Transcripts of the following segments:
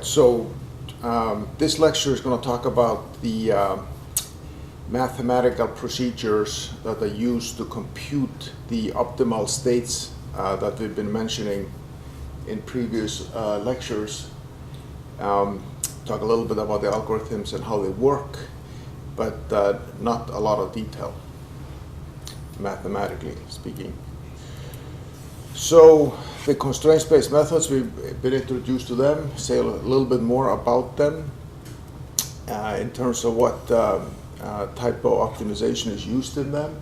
right, so this lecture is going to talk about the mathematical procedures that are used to compute the optimal states that we've been mentioning in previous lectures. Talk a little bit about the algorithms and how they work, but not a lot of detail, mathematically speaking. So the constraint-based methods, we've been introduced to them, say a little bit more about them in terms of what type of optimization is used in them.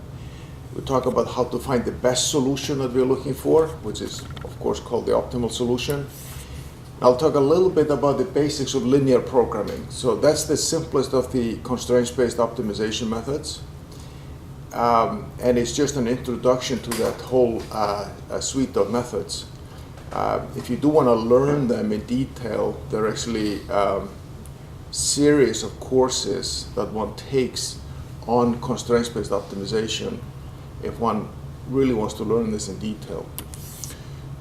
We talk about how to find the best solution that we're looking for, which is of course called the optimal solution. I'll talk a little bit about the basics of linear programming. So that's the simplest of the constraint-based optimization methods. And it's just an introduction to that whole suite of methods. If you do want to learn them in detail, there are actually series of courses that one takes on constraint-based optimization if one really wants to learn this in detail.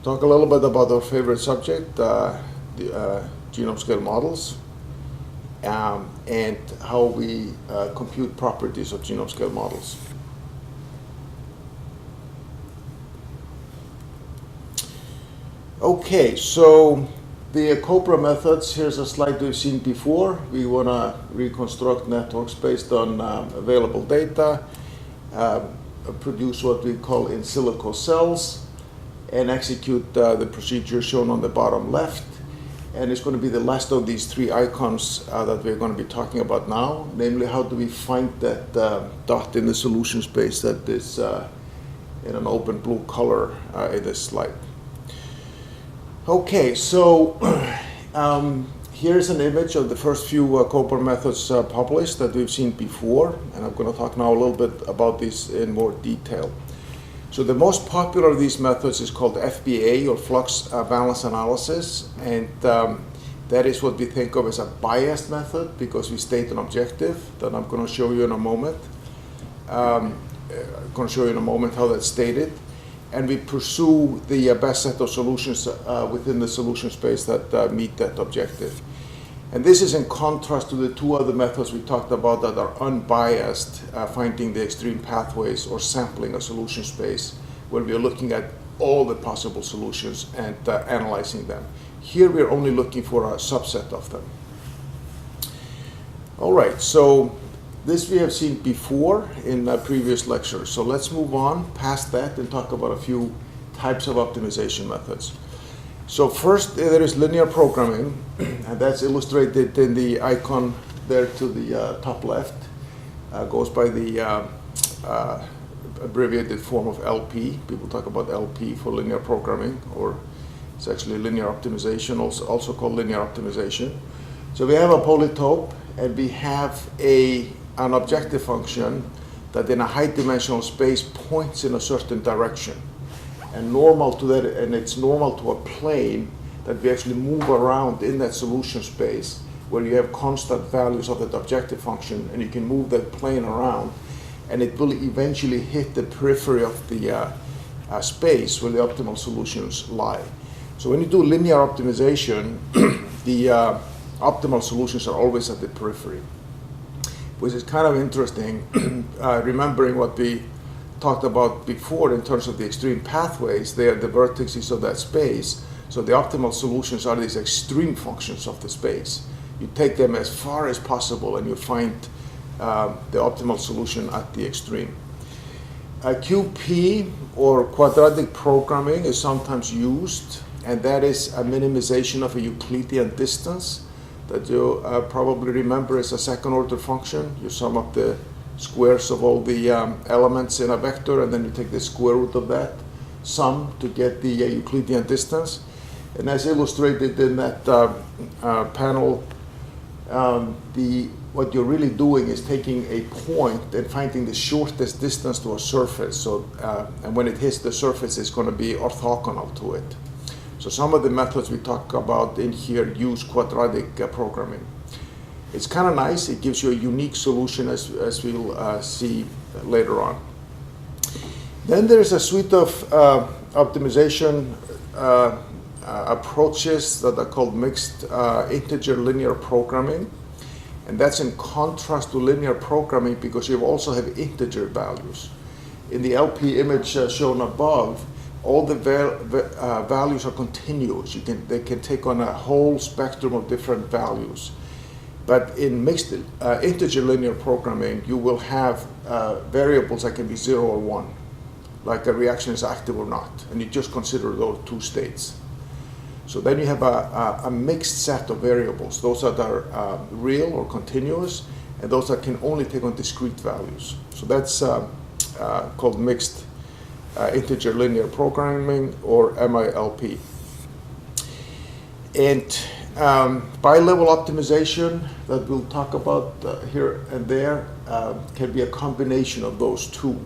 Talk a little bit about our favorite subject, the genome scale models, and how we compute properties of genome scale models. Okay, so the COBRA methods, here's a slide we've seen before. We want to reconstruct networks based on available data, produce what we call in silico cells, and execute the procedure shown on the bottom left. And it's going to be the last of these three icons that we're going to be talking about now, namely how do we find that dot in the solution space that is in an open blue color in this slide. Okay, so here's an image of the first few COBRA methods published that we've seen before, and I'm going to talk now a little bit about these in more detail. So the most popular of these methods is called FBA, or flux balance analysis, and that is what we think of as a biased method because we state an objective that I'm going to show you in a moment. I'm going to show you in a moment how that's stated. And we pursue the best set of solutions within the solution space that meet that objective. And this is in contrast to the two other methods we talked about that are unbiased, finding the extreme pathways or sampling a solution space, where we are looking at all the possible solutions and analyzing them. Here we're only looking for a subset of them. All right, so this we have seen before in previous lectures. So let's move on past that and talk about a few types of optimization methods. So first there is linear programming, and that's illustrated in the icon there to the top left. Goes by the abbreviated form of LP. People talk about LP for linear programming, or it's actually linear optimization, also called linear optimization. So we have a polytope, and we have an objective function that in a high dimensional space points in a certain direction. And normal to that, and it's normal to a plane that we actually move around in that solution space where you have constant values of that objective function, and you can move that plane around, and it will eventually hit the periphery of the space where the optimal solutions lie. So when you do linear optimization, the optimal solutions are always at the periphery, which is kind of interesting, remembering what we talked about before in terms of the extreme pathways. They are the vertices of that space. So the optimal solutions are these extreme functions of the space. You take them as far as possible and you find the optimal solution at the extreme. QP, or quadratic programming, is sometimes used, and that is a minimization of a Euclidean distance that you probably remember as a second order function. You sum up the squares of all the elements in a vector, and then you take the square root of that sum to get the Euclidean distance. And as illustrated in that panel, what you're really doing is taking a point and finding the shortest distance to a surface. So, and when it hits the surface, it's going to be orthogonal to it. So some of the methods we talk about in here use quadratic programming. It's kind of nice. It gives you a unique solution, as we'll see later on. Then there's a suite of optimization approaches that are called mixed integer linear programming. And that's in contrast to linear programming because you also have integer values. In the LP image shown above, all the values are continuous. They can take on a whole spectrum of different values. But in mixed integer linear programming, you will have variables that can be 0 or 1, like a reaction is active or not, and you just consider those two states. So then you have a mixed set of variables, those that are real or continuous, and those that can only take on discrete values. So that's called mixed integer linear programming, or MILP. And bi-level optimization that we'll talk about here and there can be a combination of those two.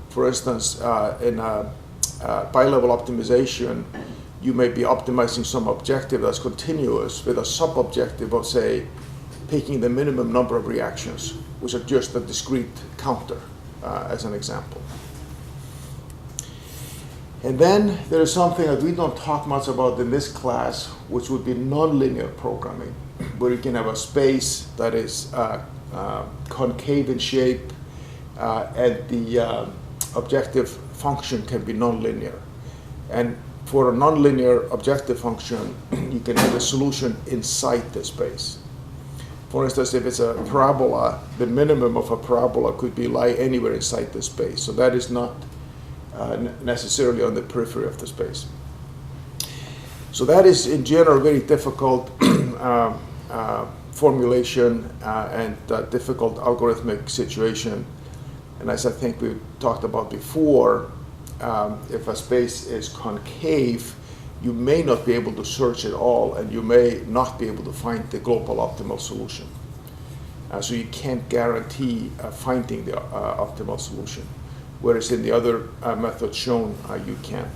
For instance, in bi-level optimization, you may be optimizing some objective that's continuous with a sub-objective of, say, picking the minimum number of reactions, which are just a discrete counter, as an example. And then there is something that we don't talk much about in this class, which would be nonlinear programming, where you can have a space that is concave in shape, and the objective function can be nonlinear. And for a nonlinear objective function, you can have a solution inside the space. For instance, if it's a parabola, the minimum of a parabola could lie anywhere inside the space. So that is not necessarily on the periphery of the space. So that is, in general, very difficult formulation and difficult algorithmic situation. And as I think we talked about before, if a space is concave, you may not be able to search at all, and you may not be able to find the global optimal solution. So you can't guarantee finding the optimal solution, whereas in the other methods shown, you can.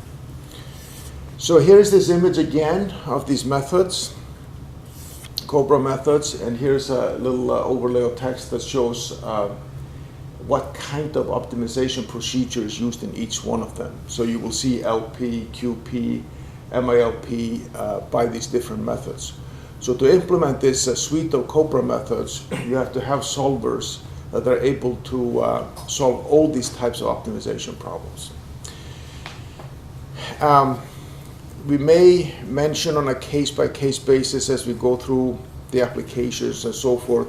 So here's this image again of these methods, COBRA methods, and here's a little overlay of text that shows what kind of optimization procedure is used in each one of them. So you will see LP, QP, MILP by these different methods. So to implement this suite of COBRA methods, you have to have solvers that are able to solve all these types of optimization problems. We may mention on a case-by-case basis as we go through the applications and so forth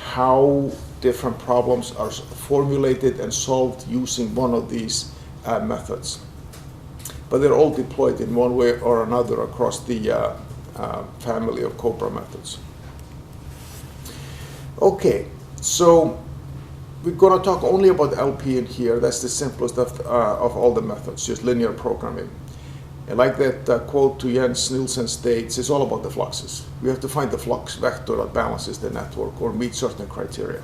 how different problems are formulated and solved using one of these methods. But they're all deployed in one way or another across the family of COBRA methods. Okay, so we're going to talk only about LP in here. That's the simplest of all the methods, just linear programming. And like that quote to Jens Nielsen states, it's all about the fluxes. We have to find the flux vector that balances the network or meets certain criteria.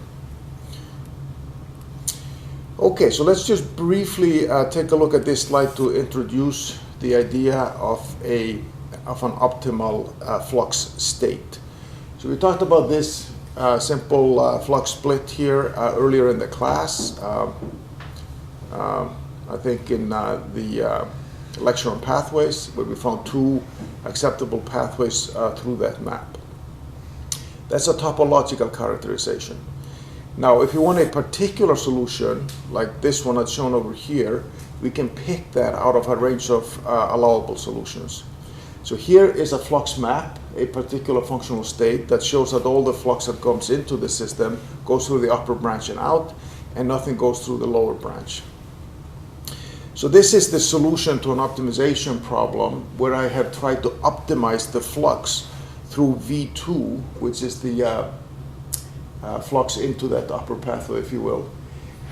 Okay, so let's just briefly take a look at this slide to introduce the idea of an optimal flux state. So we talked about this simple flux split here earlier in the class. I think in the lecture on pathways, where we found two acceptable pathways through that map. That's a topological characterization. Now, if you want a particular solution, like this one that's shown over here, we can pick that out of a range of allowable solutions. So here is a flux map, a particular functional state that shows that all the flux that comes into the system goes through the upper branch and out, and nothing goes through the lower branch. So this is the solution to an optimization problem where I have tried to optimize the flux through V2, which is the flux into that upper pathway, if you will.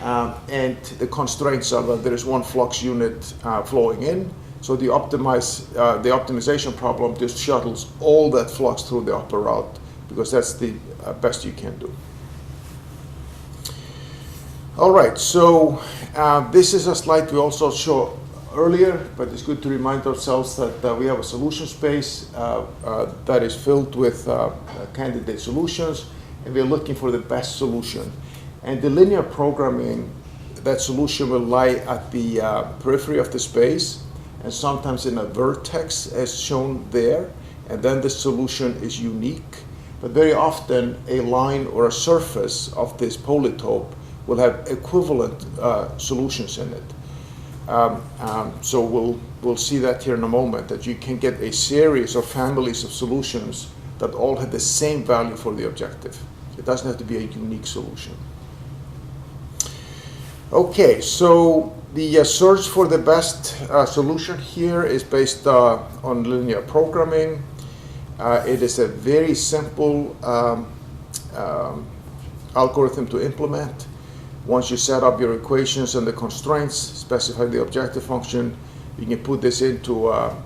And the constraints are that there is one flux unit flowing in. So the optimization problem just shuttles all that flux through the upper route, because that's the best you can do. All right, so this is a slide we also showed earlier, but it's good to remind ourselves that we have a solution space that is filled with candidate solutions, and we're looking for the best solution. And the linear programming, that solution will lie at the periphery of the space, and sometimes in a vertex as shown there, and then the solution is unique. But very often a line or a surface of this polytope will have equivalent solutions in it. So we'll see that here in a moment, that you can get a series or families of solutions that all have the same value for the objective. It doesn't have to be a unique solution. Okay, so the search for the best solution here is based on linear programming. It is a very simple algorithm to implement. Once you set up your equations and the constraints, specify the objective function, you can put this into a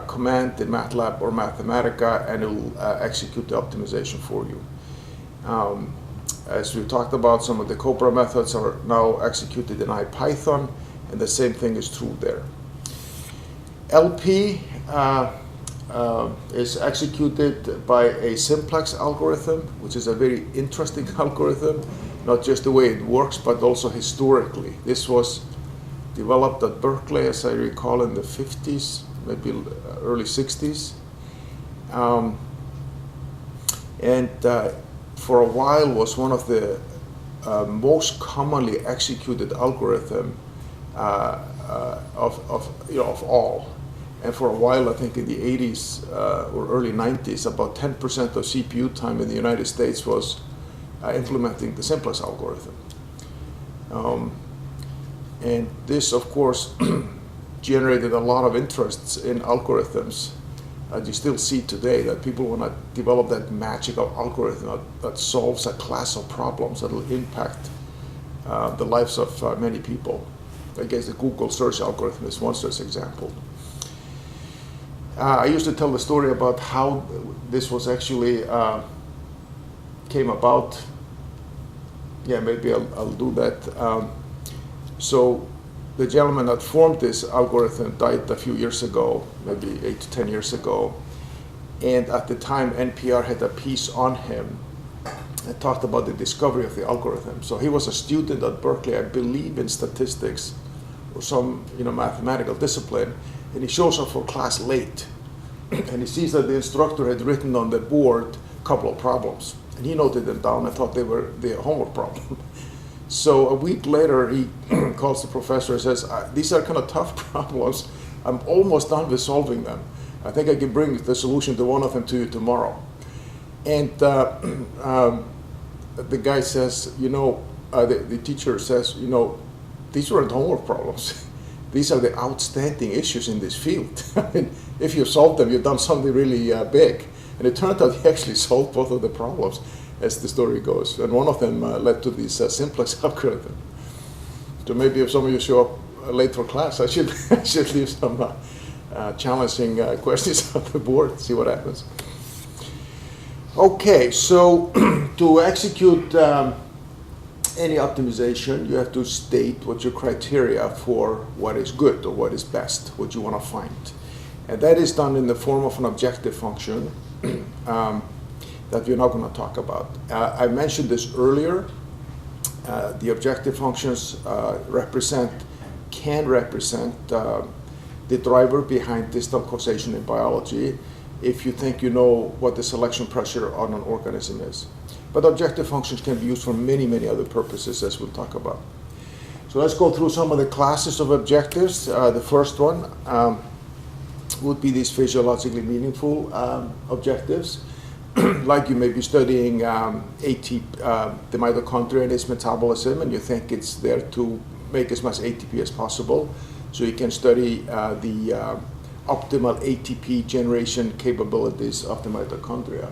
command in MATLAB or Mathematica, and it will execute the optimization for you. As we talked about, some of the Cobra methods are now executed in IPython, and the same thing is true there. LP is executed by a simplex algorithm, which is a very interesting algorithm, not just the way it works, but also historically. This was developed at Berkeley, as I recall, in the 50s, maybe early 60s. For a while was one of the most commonly executed algorithm of all. And for a while, I think in the 80s or early 90s, about 10% of CPU time in the United States was implementing the simplex algorithm. And this, of course, generated a lot of interests in algorithms. You still see today that people want to develop that magical algorithm that solves a class of problems that will impact the lives of many people. I guess the Google search algorithm is one such example. I used to tell the story about how this was actually came about. Yeah, maybe I'll do that. So the gentleman that formed this algorithm died a few years ago, maybe 8 to 10 years ago. And at the time, NPR had a piece on him that talked about the discovery of the algorithm. So he was a student at Berkeley, I believe in statistics or some mathematical discipline, and he shows up for class late. And he sees that the instructor had written on the board a couple of problems. And he noted them down and thought they were the homework problem. So a week later, he calls the professor and says, these are kind of tough problems. I'm almost done with solving them. I think I can bring the solution to one of them to you tomorrow. And the guy says, the teacher says, these weren't homework problems. These are the outstanding issues in this field. If you solved them, you've done something really big. And it turned out he actually solved both of the problems, as the story goes. And one of them led to this simplex algorithm. So maybe if some of you show up late for class, I should leave some challenging questions on the board, see what happens. Okay, so to execute any optimization, you have to state what your criteria for what is good or what is best, what you want to find. And that is done in the form of an objective function that we're not going to talk about. I mentioned this earlier. The objective functions can represent the driver behind distal causation in biology if you think you know what the selection pressure on an organism is. But objective functions can be used for many, many other purposes, as we'll talk about. So let's go through some of the classes of objectives. The first one would be these physiologically meaningful objectives. Like you may be studying the mitochondria and its metabolism, and you think it's there to make as much ATP as possible. So you can study the optimal ATP generation capabilities of the mitochondria.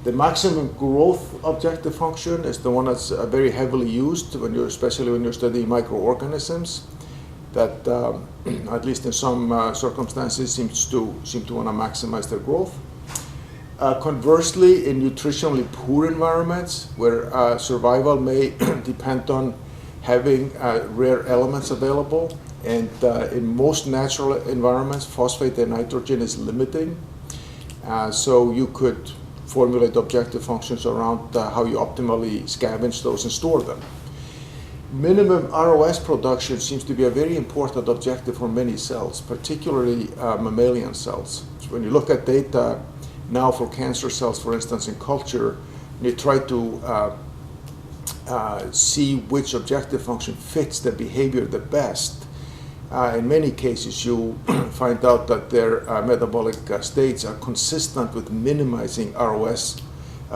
The maximum growth objective function is the one that's very heavily used especially when you're studying microorganisms. That, at least in some circumstances, seem to want to maximize their growth. Conversely, in nutritionally poor environments where survival may depend on having rare elements available, and in most natural environments, phosphate and nitrogen is limiting. So you could formulate objective functions around how you optimally scavenge those and store them. minimum ROS production seems to be a very important objective for many cells, particularly mammalian cells. So when you look at data now for cancer cells, for instance, in culture, you try to see which objective function fits the behavior the best. In many cases, you find out that their metabolic states are consistent with minimizing ROS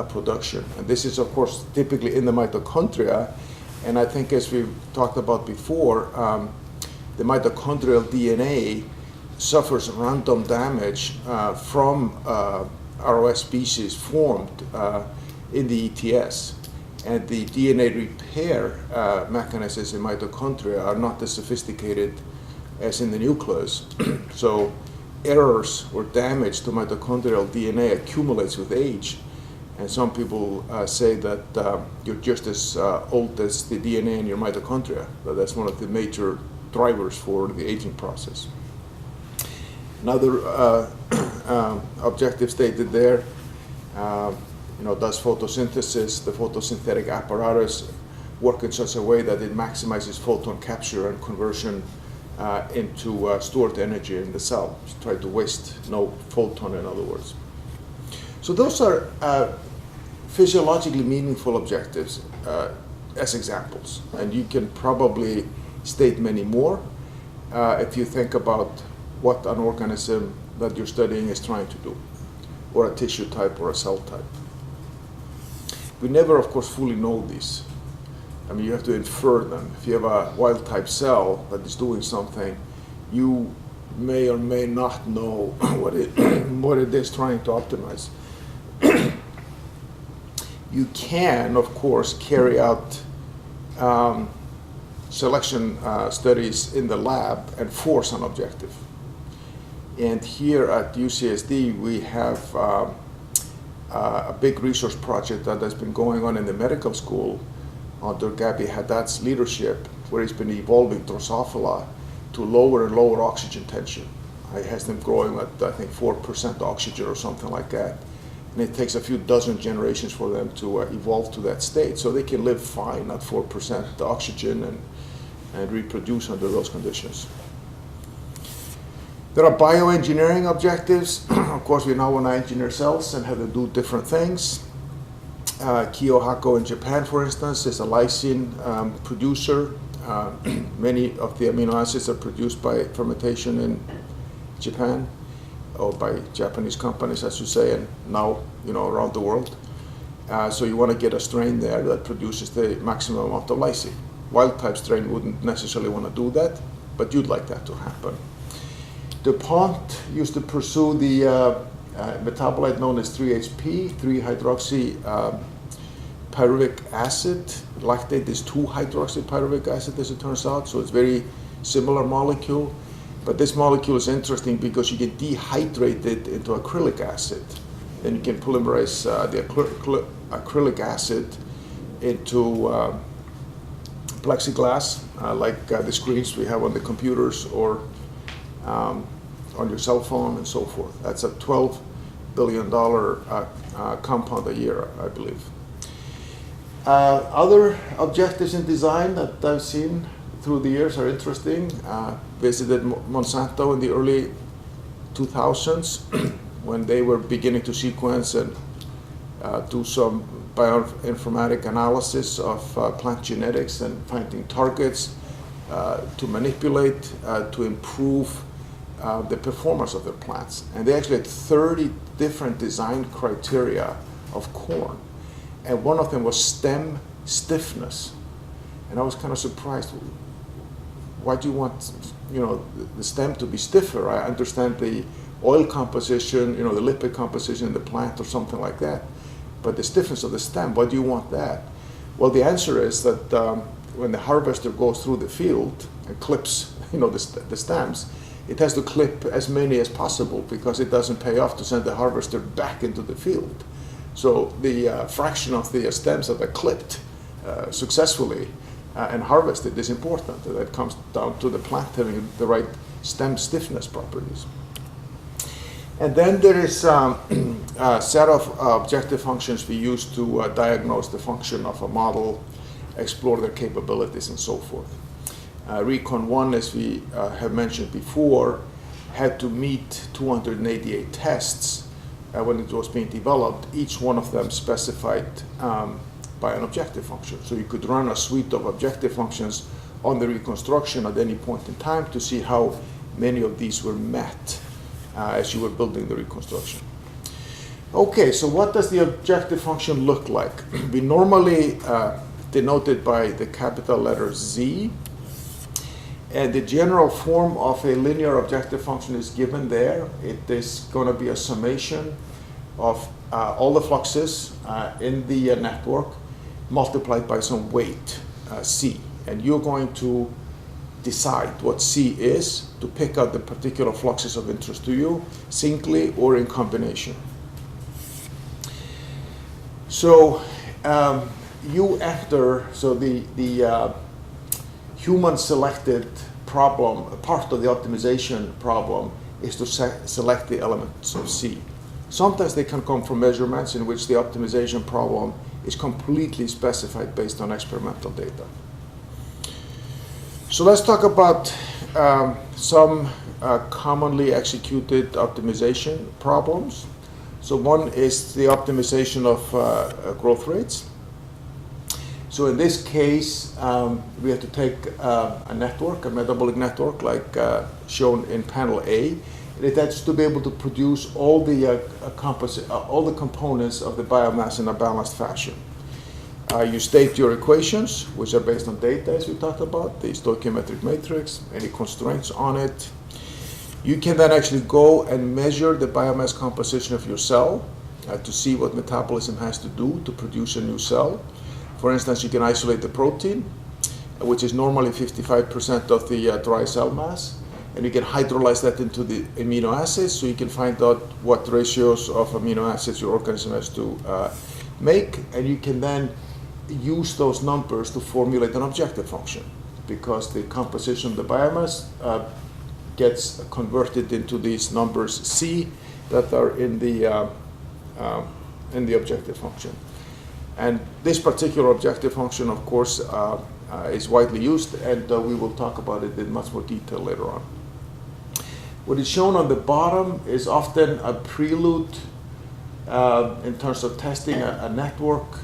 production. And this is, of course, typically in the mitochondria. And I think, as we've talked about before, the mitochondrial DNA suffers random damage from ROS species formed in the ETS. And the DNA repair mechanisms in mitochondria are not as sophisticated as in the nucleus. So errors or damage to mitochondrial DNA accumulates with age. And some people say that you're just as old as the DNA in your mitochondria. But that's one of the major drivers for the aging process. Another objective stated there, does photosynthesis, the photosynthetic apparatus, work in such a way that it maximizes photon capture and conversion into stored energy in the cell. Try to waste no photon, in other words. So those are physiologically meaningful objectives as examples. And you can probably state many more if you think about what an organism that you're studying is trying to do, or a tissue type or a cell type. We never, of course, fully know these. I mean, you have to infer them. If you have a wild type cell that is doing something, you may or may not know what it is trying to optimize. You can, of course, carry out selection studies in the lab and force an objective. And here at UCSD, we have a big research project that has been going on in the medical school under Gabby Haddad's leadership, where he's been evolving Drosophila to lower and lower oxygen tension. He has them growing at, I think, 4% oxygen or something like that. And it takes a few dozen generations for them to evolve to that state. So they can live fine at 4% oxygen and reproduce under those conditions. There are bioengineering objectives. Of course, we now want to engineer cells and how to do different things. Kiyohako in Japan, for instance, is a lysine producer. Many of the amino acids are produced by fermentation in Japan, or by Japanese companies, as you say, and now around the world. So you want to get a strain there that produces the maximum amount of lysine. Wild type strain wouldn't necessarily want to do that, but you'd like that to happen. DuPont used to pursue the metabolite known as 3HP, 3-hydroxy pyruvic acid. Lactate is 2-hydroxy pyruvic acid, as it turns out, so it's very similar molecule. But this molecule is interesting because you can dehydrate it into acrylic acid. Then you can polymerize the acrylic acid into plexiglass, like the screens we have on the computers or on your cell phone and so forth. That's a $12 billion compound a year, I believe. Other objectives in design that I've seen through the years are interesting. Visited Monsanto in the early 2000s when they were beginning to sequence and do some bioinformatic analysis of plant genetics and finding targets to manipulate, to improve the performance of their plants. And they actually had 30 different design criteria of corn. And one of them was stem stiffness. And I was kind of surprised. Why do you want, the stem to be stiffer? I understand the oil composition, the lipid composition in the plant or something like that. But the stiffness of the stem, why do you want that? Well, the answer is that when the harvester goes through the field and clips, the stems, it has to clip as many as possible because it doesn't pay off to send the harvester back into the field. So the fraction of the stems that are clipped successfully and harvested is important. That comes down to the plant having the right stem stiffness properties. And then there is a set of objective functions we use to diagnose the function of a model explore their capabilities and so forth. Recon 1, as we have mentioned before, had to meet 288 tests when it was being developed, each one of them specified by an objective function. So you could run a suite of objective functions on the reconstruction at any point in time to see how many of these were met as you were building the reconstruction. Okay, so what does the objective function look like? We normally denote it by the capital letter Z, and the general form of a linear objective function is given there. It is going to be a summation of all the fluxes in the network multiplied by some weight, C. And you're going to decide what C is to pick out the particular fluxes of interest to you, singly or in combination. So you enter, so the human selected problem, part of the optimization problem is to select the elements of C. Sometimes they can come from measurements in which the optimization problem is completely specified based on experimental data. So let's talk about some commonly executed optimization problems. So one is the optimization of growth rates. So in this case, we have to take a network, a metabolic network, like shown in panel A. And it has to be able to produce all the components of the biomass in a balanced fashion. You state your equations, which are based on data, as we talked about, the stoichiometric matrix, any constraints on it. You can then actually go and measure the biomass composition of your cell to see what metabolism has to do to produce a new cell. For instance, you can isolate the protein, which is normally 55% of the dry cell mass, and you can hydrolyze that into the amino acids, so you can find out what ratios of amino acids your organism has to make, and you can then use those numbers to formulate an objective function, because the composition of the biomass gets converted into these numbers C that are in the objective function. And this particular objective function, of course, is widely used, and we will talk about it in much more detail later on. What is shown on the bottom is often a prelude in terms of testing a network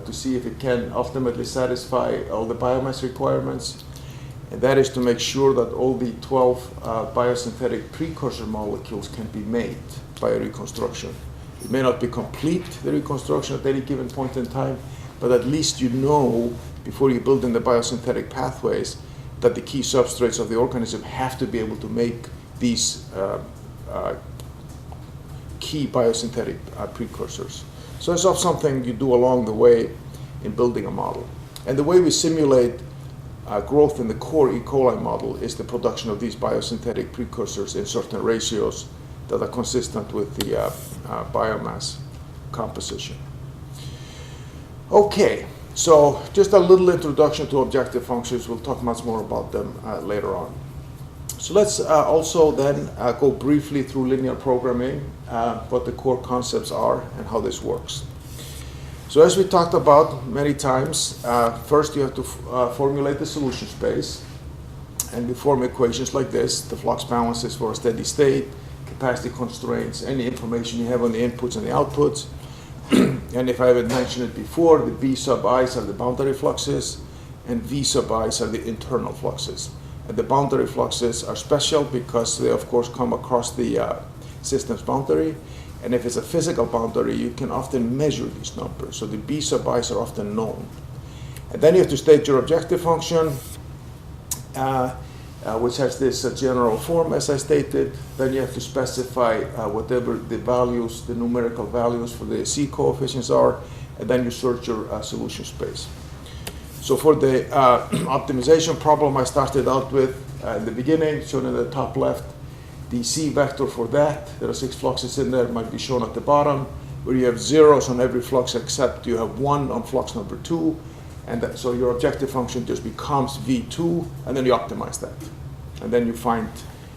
to see if it can ultimately satisfy all the biomass requirements. And that is to make sure that all the 12 biosynthetic precursor molecules can be made by a reconstruction. It may not be complete, the reconstruction at any given point in time, but at least you know, before you build in the biosynthetic pathways, that the key substrates of the organism have to be able to make these key biosynthetic precursors. So it's not something you do along the way in building a model. And the way we simulate growth in the core E. coli model is the production of these biosynthetic precursors in certain ratios that are consistent with the biomass composition. Okay, so just a little introduction to objective functions. We'll talk much more about them later on. So let's also then go briefly through linear programming, what the core concepts are and how this works. So as we talked about many times, first you have to formulate the solution space, and we form equations like this: the flux balances for a steady state, capacity constraints, any information you have on the inputs and the outputs. And if I haven't mentioned it before, the B sub i's are the boundary fluxes, and V sub i's are the internal fluxes. And the boundary fluxes are special because they, of course, come across the system's boundary. And if it's a physical boundary, you can often measure these numbers. So the B sub i's are often known. And then you have to state your objective function, which has this general form, as I stated. Then you have to specify whatever the values, the numerical values for the C coefficients are, and then you search your solution space. So for the optimization problem I started out with in the beginning, shown in the top left, the C vector for that, there are 6 fluxes in there, might be shown at the bottom, where you have zeros on every flux except you have 1 on flux number 2. And so your objective function just becomes V2, and then you optimize that. And then you find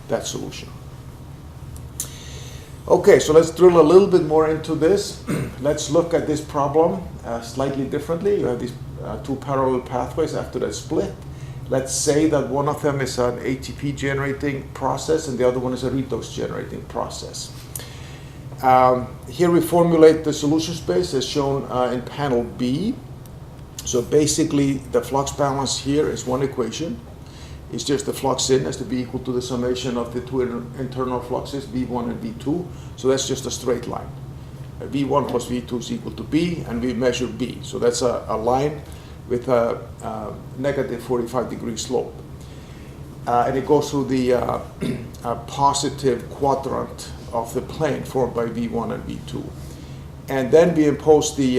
that solution. Okay, so let's drill a little bit more into this. Let's look at this problem slightly differently. You have these two parallel pathways after that split. Let's say that one of them is an ATP generating process and the other one is a redox generating process. Here we formulate the solution space as shown in panel B. So basically the flux balance here is one equation. It's just the flux in has to be equal to the summation of the two internal fluxes, V1 and V2. So that's just a straight line. V1 plus V2 is equal to B, and we measure B. So that's a line with a negative 45-degree slope. And it goes through the positive quadrant of the plane formed by V1 and V2. And then we impose the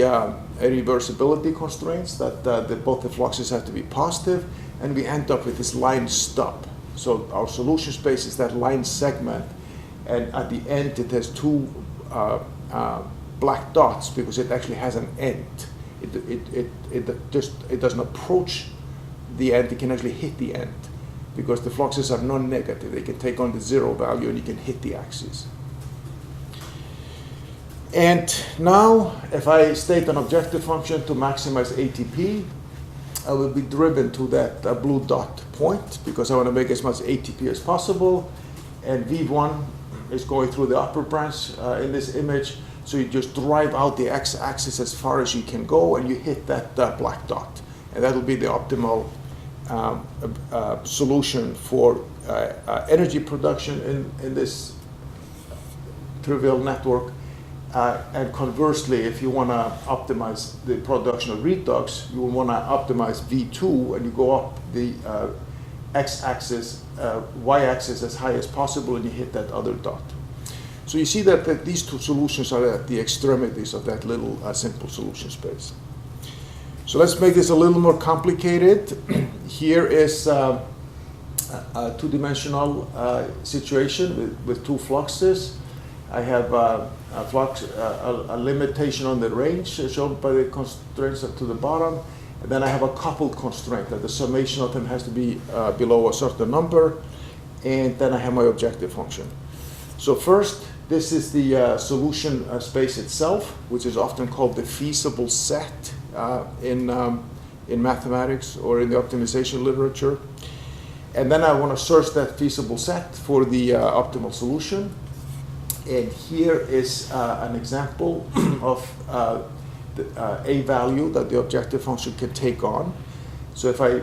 reversibility constraints that both the fluxes have to be positive, and we end up with this line stub. So our solution space is that line segment, and at the end it has two black dots because it actually has an end. It doesn't approach the end, it can actually hit the end because the fluxes are non-negative. They can take on the zero value and you can hit the axis. And now, if I state an objective function to maximize ATP, I will be driven to that blue dot point because I want to make as much ATP as possible. And V1 is going through the upper branch in this image. So you just drive out the x-axis as far as you can go and you hit that black dot. And that will be the optimal solution for energy production in this trivial network. And conversely, if you want to optimize the production of redox, you will want to optimize V2 and you go up the x-axis, y-axis as high as possible and you hit that other dot. So you see that these two solutions are at the extremities of that little simple solution space. So let's make this a little more complicated. Here is a two-dimensional situation with two fluxes. I have a limitation on the range shown by the constraints up to the bottom. And then I have a coupled constraint that the summation of them has to be below a certain number. And then I have my objective function. So first, this is the solution space itself, which is often called the feasible set in mathematics or in the optimization literature. And then I want to search that feasible set for the optimal solution. And here is an example of a value that the objective function can take on. So if I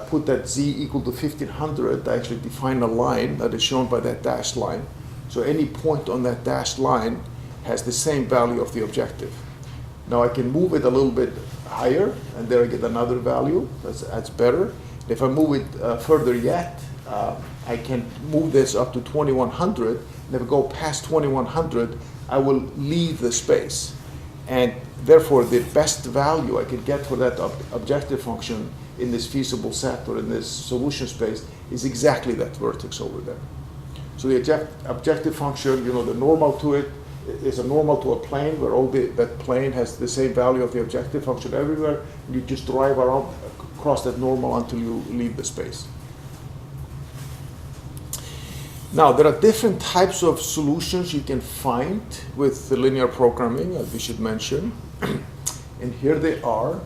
put that z equal to 1500, I actually define a line that is shown by that dashed line. So any point on that dashed line has the same value of the objective. Now I can move it a little bit higher, and there I get another value. That's better. If I move it further yet, I can move this up to 2100. And if I go past 2100, I will leave the space. And therefore, the best value I can get for that objective function in this feasible set or in this solution space is exactly that vertex over there. So the objective function, the normal to it is a normal to a plane where that plane has the same value of the objective function everywhere. And you just drive around across that normal until you leave the space. Now, there are different types of solutions you can find with the linear programming, as we should mention. And here they are.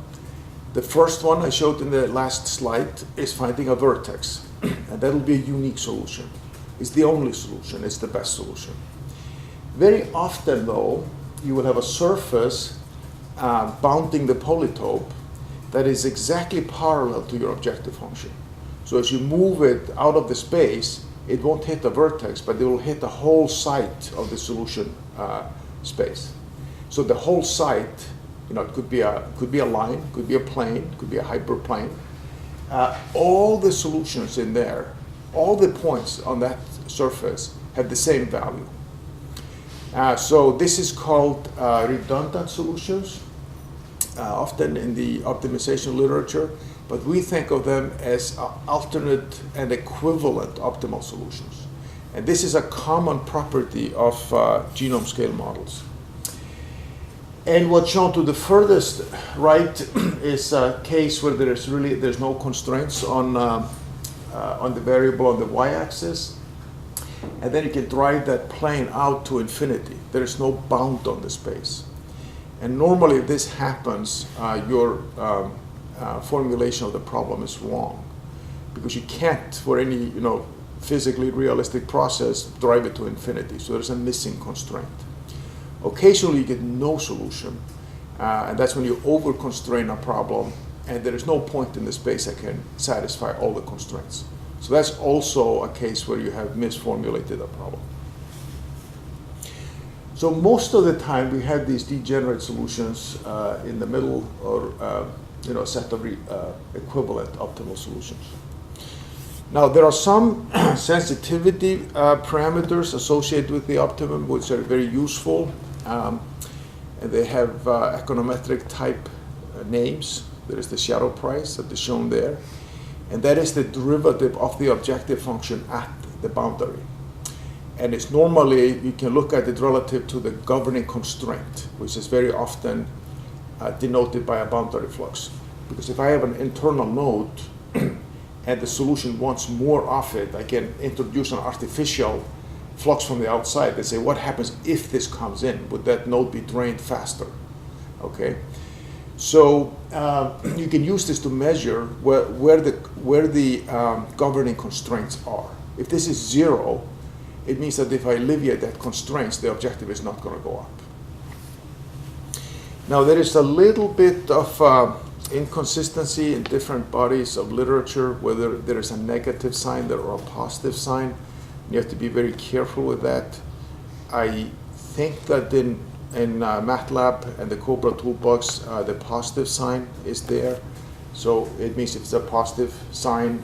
The first one I showed in the last slide is finding a vertex. And that will be a unique solution. It's the only solution. It's the best solution. Very often, though, you will have a surface bounding the polytope that is exactly parallel to your objective function. So as you move it out of the space, it won't hit the vertex, but it will hit the whole site of the solution space. So the whole site, it could be a line, could be a plane, could be a hyperplane. All the solutions in there, all the points on that surface have the same value. So this is called redundant solutions, often in the optimization literature. But we think of them as alternate and equivalent optimal solutions. And this is a common property of genome scale models. And what's shown to the furthest right is a case where there's no constraints on the variable on the y-axis. And then you can drive that plane out to infinity. There is no bound on the space. And normally if this happens, your formulation of the problem is wrong, because you can't, for any physically realistic process, drive it to infinity. So there's a missing constraint. Occasionally you get no solution, and that's when you over-constrain a problem, and there is no point in the space that can satisfy all the constraints. So that's also a case where you have misformulated a problem. So most of the time we have these degenerate solutions in the middle, or a set of equivalent optimal solutions. Now there are some sensitivity parameters associated with the optimum which are very useful, and they have econometric type names. There is the shadow price that is shown there, and that is the derivative of the objective function at the boundary. And it's normally, you can look at it relative to the governing constraint, which is very often denoted by a boundary flux. Because if I have an internal node and the solution wants more of it, I can introduce an artificial flux from the outside. They say, what happens if this comes in? Would that node be drained faster? Okay. So you can use this to measure where the governing constraints are. If this is 0, it means that if I alleviate that constraints, the objective is not going to go up. Now there is a little bit of inconsistency in different bodies of literature, whether there is a negative sign there or a positive sign. You have to be very careful with that. I think that in MATLAB and the Cobra toolbox, the positive sign is there. So it means if it's a positive sign,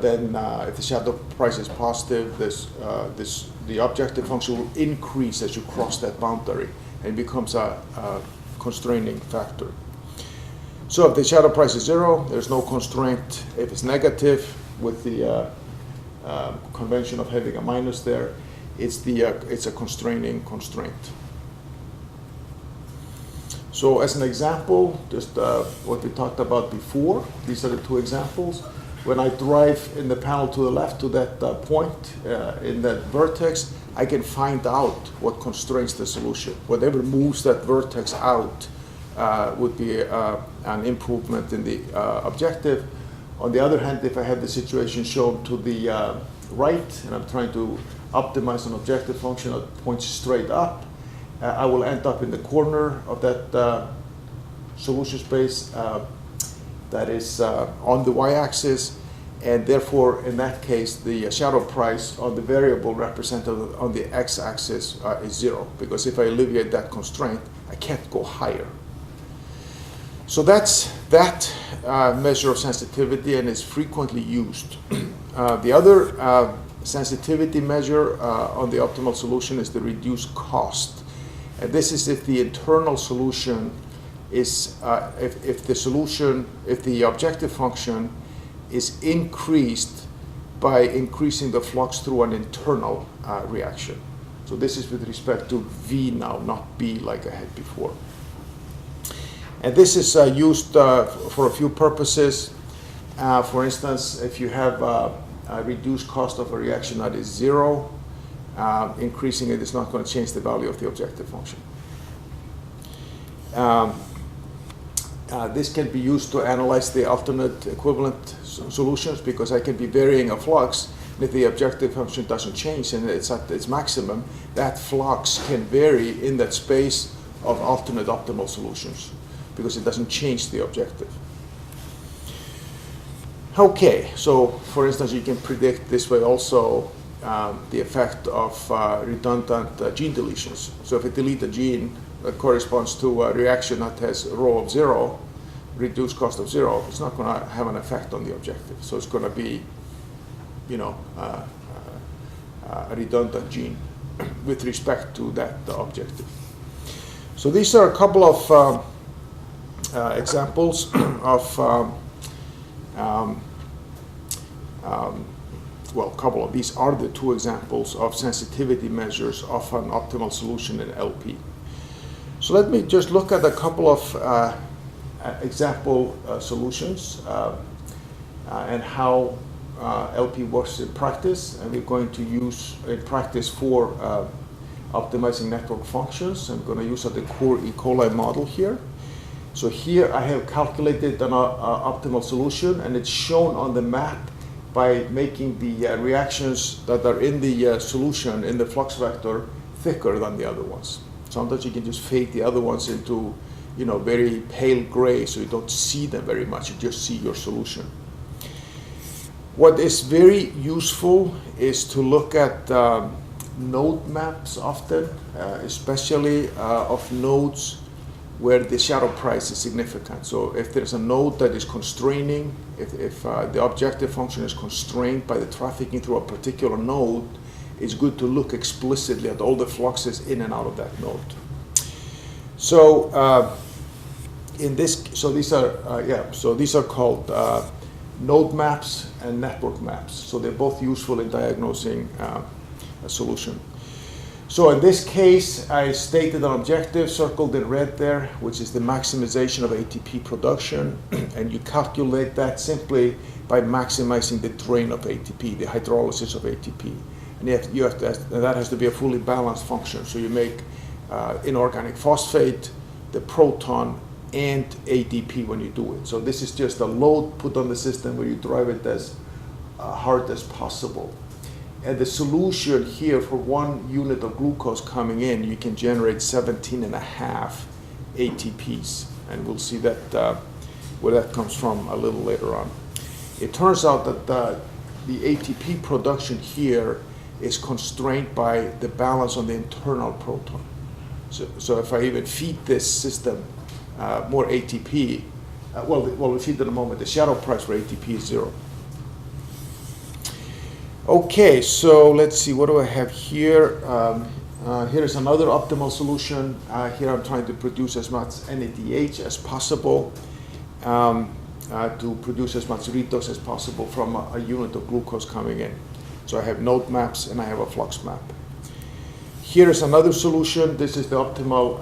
then if the shadow price is positive, the objective function will increase as you cross that boundary, and becomes a constraining factor. So if the shadow price is 0, there's no constraint. If it's negative, with the convention of having a minus there, it's a constraining constraint. So as an example, just what we talked about before, these are the two examples. When I drive in the panel to the left to that point in that vertex, I can find out what constrains the solution. Whatever moves that vertex out would be an improvement in the objective. On the other hand, if I have the situation shown to the right, and I'm trying to optimize an objective function that points straight up, I will end up in the corner of that solution space that is on the y-axis, and therefore, in that case, the shadow price on the variable represented on the x-axis is 0, because if I alleviate that constraint, I can't go higher. So that's that measure of sensitivity, and is frequently used. The other sensitivity measure on the optimal solution is the reduced cost. And this is if the internal solution is, if the objective function is increased by increasing the flux through an internal reaction. So this is with respect to V now, not B like I had before. And this is used for a few purposes. For instance, if you have a reduced cost of a reaction that is 0, increasing it is not going to change the value of the objective function. This can be used to analyze the alternate equivalent solutions, because I can be varying a flux, and if the objective function doesn't change and it's at its maximum, that flux can vary in that space of alternate optimal solutions, because it doesn't change the objective. Okay, so for instance, you can predict this way also the effect of redundant gene deletions. So if I delete a gene that corresponds to a reaction that has a rho of 0, reduced cost of 0, it's not going to have an effect on the objective. So it's going to be, a redundant gene with respect to that objective. So these are a couple of examples of these are the two examples of sensitivity measures of an optimal solution in LP. So let me just look at a couple of example solutions and how LP works in practice. And we're going to use in practice for optimizing network functions. I'm going to use the core E. coli model here. So here I have calculated an optimal solution, and it's shown on the map by making the reactions that are in the solution, in the flux vector, thicker than the other ones. Sometimes you can just fade the other ones into, very pale gray, so you don't see them very much. You just see your solution. What is very useful is to look at node maps often, especially of nodes where the shadow price is significant. So if there's a node that is constraining, if the objective function is constrained by the trafficking through a particular node, it's good to look explicitly at all the fluxes in and out of that node. So these are called node maps and network maps. So they're both useful in diagnosing a solution. So in this case, I stated an objective circled in red there, which is the maximization of ATP production, and you calculate that simply by maximizing the drain of ATP, the hydrolysis of ATP. And that has to be a fully balanced function. So you make inorganic phosphate, the proton, and ADP when you do it. So this is just a load put on the system where you drive it as hard as possible. And the solution here for 1 unit of glucose coming in, you can generate 17.5 ATPs. And we'll see that where that comes from a little later on. It turns out that the ATP production here is constrained by the balance on the internal proton. So if I even feed this system more ATP, we'll feed it in a moment. The shadow price for ATP is 0. Okay, so let's see, what do I have here? Here's another optimal solution. Here I'm trying to produce as much NADH as possible to produce as much redox as possible from a unit of glucose coming in. So I have node maps and I have a flux map. Here is another solution. This is the optimal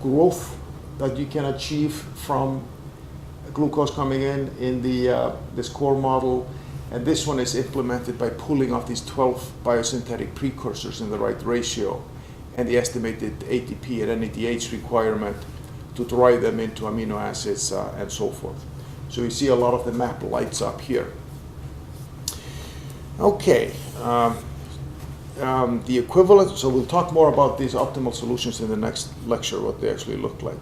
growth that you can achieve from glucose coming in this core model. And this one is implemented by pulling off these 12 biosynthetic precursors in the right ratio and the estimated ATP and NADH requirement to drive them into amino acids and so forth. So you see a lot of the map lights up here. Okay, the equivalent, so we'll talk more about these optimal solutions in the next lecture, what they actually look like.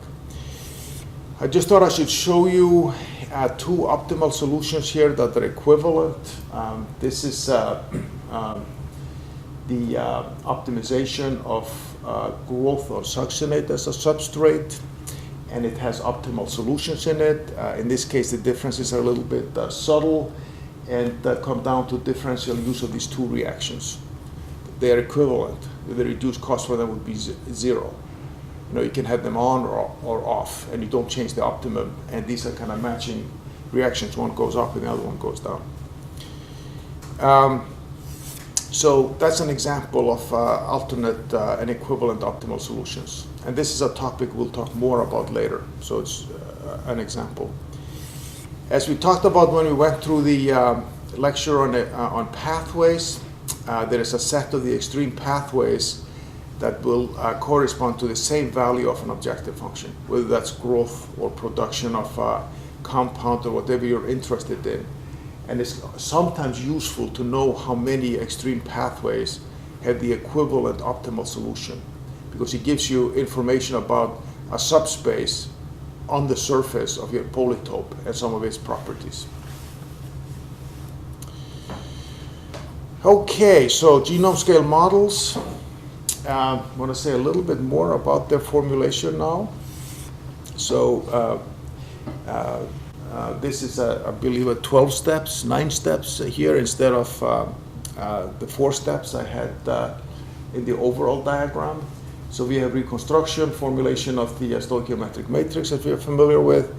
I just thought I should show you 2 optimal solutions here that are equivalent. This is the optimization of growth on succinate as a substrate, and it has optimal solutions in it. In this case, the differences are a little bit subtle and come down to differential use of these 2 reactions. They are equivalent. The reduced cost for them would be 0. You can have them on or off, and you don't change the optimum. And these are kind of matching reactions. One goes up and the other one goes down. So that's an example of alternate and equivalent optimal solutions. And this is a topic we'll talk more about later. So it's an example. As we talked about when we went through the lecture on pathways, there is a set of the extreme pathways that will correspond to the same value of an objective function, whether that's growth or production of a compound or whatever you're interested in. And it's sometimes useful to know how many extreme pathways have the equivalent optimal solution, because it gives you information about a subspace on the surface of your polytope and some of its properties. Okay, so genome scale models. I want to say a little bit more about their formulation now. So this is, I believe, 12 steps, 9 steps here instead of the 4 steps I had in the overall diagram. So we have reconstruction, formulation of the stoichiometric matrix that we are familiar with,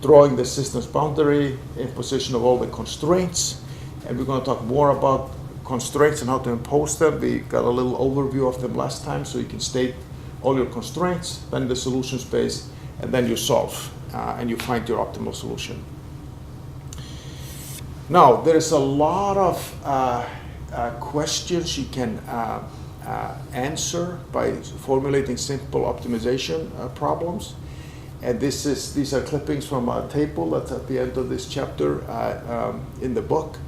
drawing the system's boundary, imposition of all the constraints, and we're going to talk more about constraints and how to impose them. We got a little overview of them last time, so you can state all your constraints, then the solution space, and then you solve, and you find your optimal solution. Now, there is a lot of questions you can answer by formulating simple optimization problems. And these are clippings from a table that's at the end of this chapter in the book.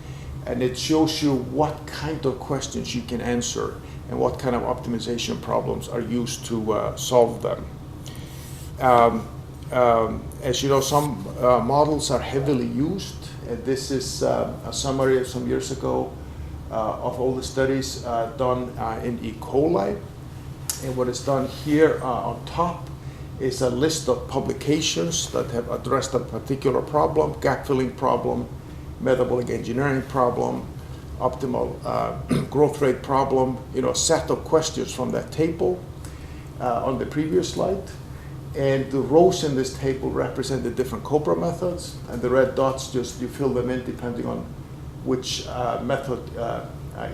And it shows you what kind of questions you can answer and what kind of optimization problems are used to solve them. As you know, some models are heavily used. And this is a summary of some years ago of all the studies done in E. coli. And what is done here on top is a list of publications that have addressed a particular problem, gap filling problem, metabolic engineering problem, optimal growth rate problem, a set of questions from that table on the previous slide. And the rows in this table represent the different COBRA methods, and the red dots, just you fill them in depending on which method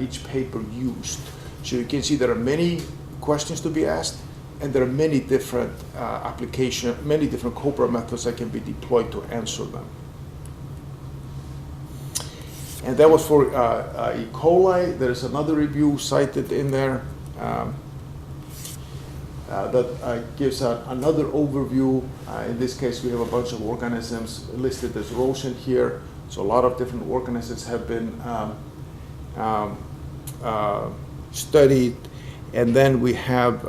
each paper used. So you can see there are many questions to be asked, and there are many different many different COBRA methods that can be deployed to answer them. And that was for E. coli. There is another review cited in there that gives another overview. In this case, we have a bunch of organisms listed as rows in here. So a lot of different organisms have been studied. And then we have,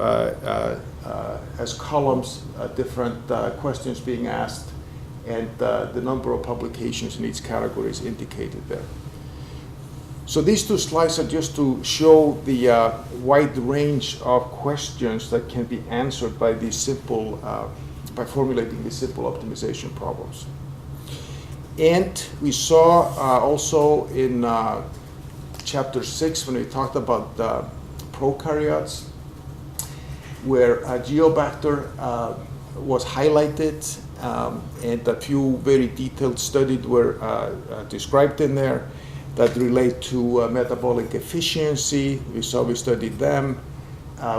as columns, different questions being asked, and the number of publications in each category is indicated there. So these two slides are just to show the wide range of questions that can be answered by these simple, by formulating these simple optimization problems. And we saw also in chapter 6, when we talked about prokaryotes, where Geobacter was highlighted, and a few very detailed studies were described in there that relate to metabolic efficiency. We studied them.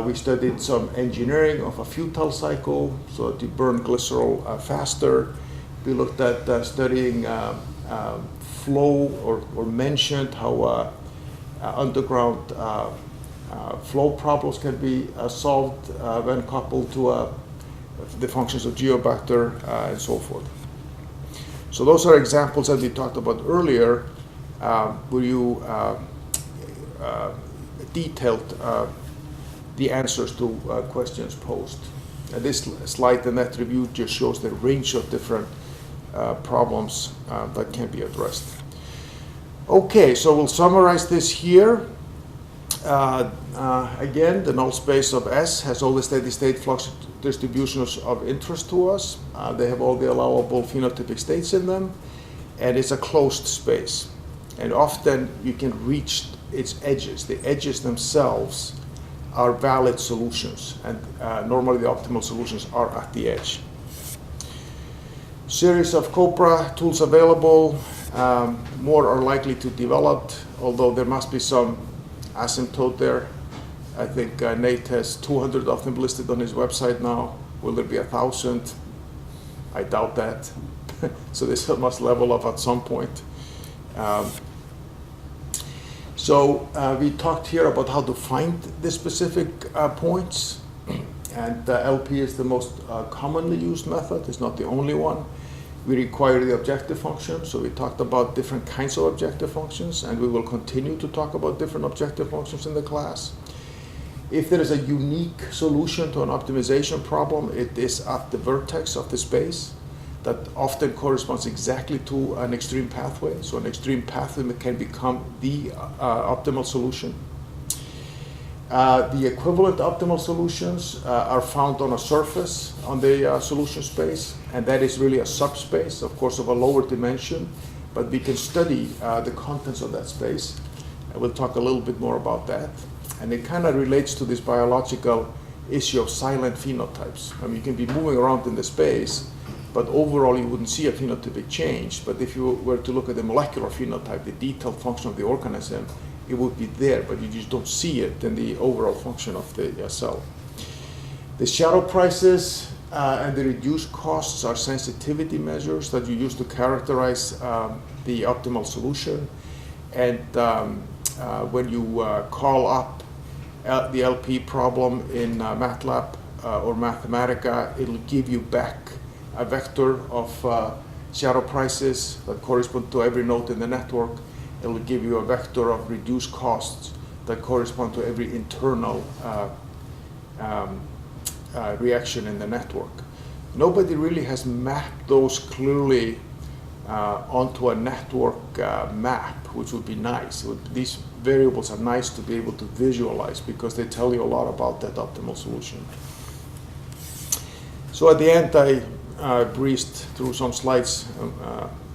We studied some engineering of a futile cycle, so that you burn glycerol faster. We looked at studying flow, or mentioned how underground flow problems can be solved when coupled to the functions of Geobacter and so forth. So those are examples that we talked about earlier, where you detailed the answers to questions posed. And this slide in that review just shows the range of different problems that can be addressed. Okay, so we'll summarize this here. Again, the null space of S has all the steady state flux distributions of interest to us. They have all the allowable phenotypic states in them, and it's a closed space. And often you can reach its edges. The edges themselves are valid solutions, and normally the optimal solutions are at the edge. Series of COBRA tools available. More are likely to develop, although there must be some asymptote there. I think Nate has 200 of them listed on his website now. Will there be 1,000? I doubt that. So this must level up at some point. So we talked here about how to find the specific points, and LP is the most commonly used method. It's not the only one. We require the objective function, so we talked about different kinds of objective functions, and we will continue to talk about different objective functions in the class. If there is a unique solution to an optimization problem, it is at the vertex of the space. That often corresponds exactly to an extreme pathway. So an extreme pathway can become the optimal solution. The equivalent optimal solutions are found on a surface on the solution space, and that is really a subspace, of course, of a lower dimension, but we can study the contents of that space, and we'll talk a little bit more about that. And it kind of relates to this biological issue of silent phenotypes. I mean, you can be moving around in the space, but overall you wouldn't see a phenotypic change. But if you were to look at the molecular phenotype, the detailed function of the organism, it would be there, but you just don't see it in the overall function of the cell. The shadow prices and the reduced costs are sensitivity measures that you use to characterize the optimal solution. And when you call up the LP problem in MATLAB or Mathematica, it'll give you back a vector of shadow prices that correspond to every node in the network. It will give you a vector of reduced costs that correspond to every internal reaction in the network. Nobody really has mapped those clearly onto a network map, which would be nice. These variables are nice to be able to visualize because they tell you a lot about that optimal solution. So at the end, I breezed through some slides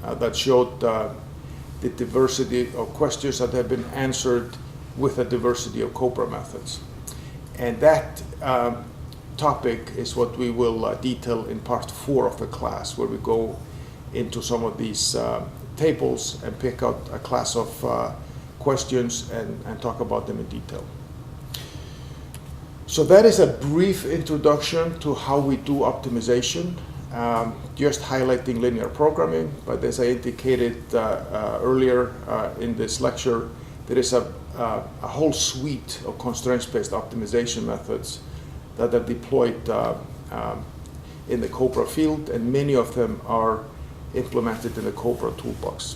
that showed the diversity of questions that have been answered with a diversity of COBRA methods. And that topic is what we will detail in part 4 of the class, where we go into some of these tables and pick out a class of questions and talk about them in detail. So that is a brief introduction to how we do optimization, just highlighting linear programming. But as I indicated earlier in this lecture, there is a whole suite of constraint-based optimization methods that are deployed in the COBRA field, and many of them are implemented in the COBRA toolbox.